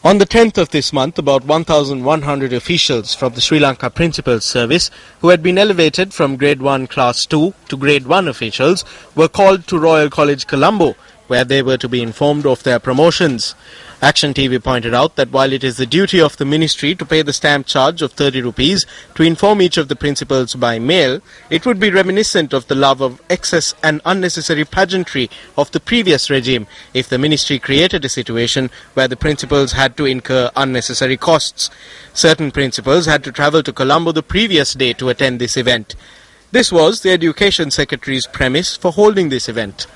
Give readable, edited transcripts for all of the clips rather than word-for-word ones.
On the 10th of this month, about 1,100 officials from the Sri Lanka Principals Service who had been elevated from Grade 1 Class 2 to Grade 1 officials were called to Royal College Colombo, where they were to be informed of their promotions. Action TV pointed out that while it is the duty of the ministry to pay the stamp charge of 30 rupees to inform each of the principals by mail, it would be reminiscent of the love of excess and unnecessary pageantry of the previous regime if the ministry created a situation where the principals had to incur unnecessary costs. Certain principals had to travel to Colombo the previous day to attend this event. This was the Education Secretary's premise for holding this event.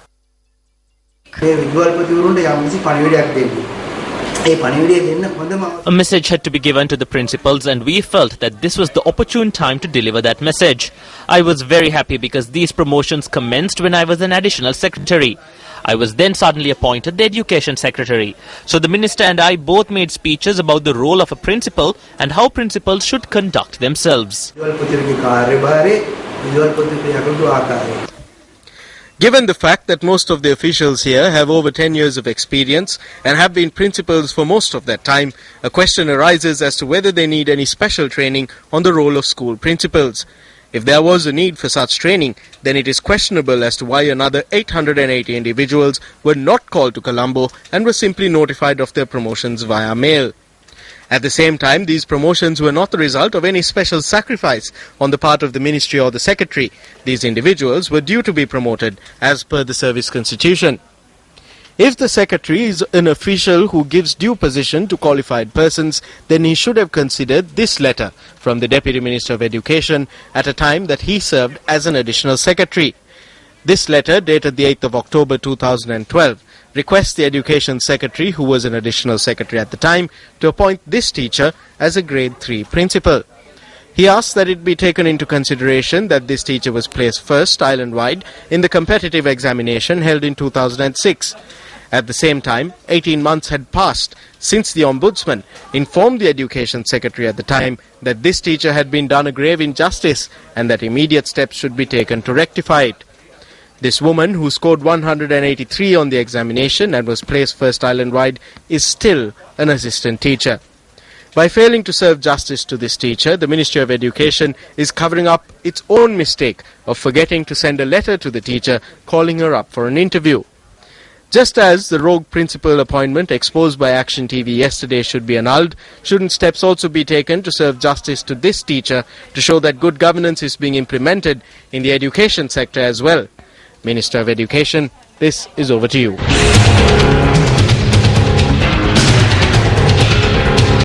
A message had to be given to the principals, and we felt that this was the opportune time to deliver that message. I was very happy because these promotions commenced when I was an additional secretary. I was then suddenly appointed the education secretary. So the minister and I both made speeches about the role of a principal and how principals should conduct themselves. Given the fact that most of the officials here have over 10 years of experience and have been principals for most of that time, a question arises as to whether they need any special training on the role of school principals. If there was a need for such training, then it is questionable as to why another 880 individuals were not called to Colombo and were simply notified of their promotions via mail. At the same time, these promotions were not the result of any special sacrifice on the part of the ministry or the secretary. These individuals were due to be promoted as per the service constitution. If the secretary is an official who gives due position to qualified persons, then he should have considered this letter from the Deputy Minister of Education at a time that he served as an additional secretary. This letter, dated the 8th of October 2012, requests the Education Secretary, who was an additional secretary at the time, to appoint this teacher as a Grade 3 principal. He asks that it be taken into consideration that this teacher was placed first island-wide in the competitive examination held in 2006. At the same time, 18 months had passed since the Ombudsman informed the Education Secretary at the time that this teacher had been done a grave injustice and that immediate steps should be taken to rectify it. This woman, who scored 183 on the examination and was placed first island-wide, is still an assistant teacher. By failing to serve justice to this teacher, the Ministry of Education is covering up its own mistake of forgetting to send a letter to the teacher calling her up for an interview. Just as the rogue principal appointment exposed by Action TV yesterday should be annulled, shouldn't steps also be taken to serve justice to this teacher to show that good governance is being implemented in the education sector as well? Minister of Education, this is over to you.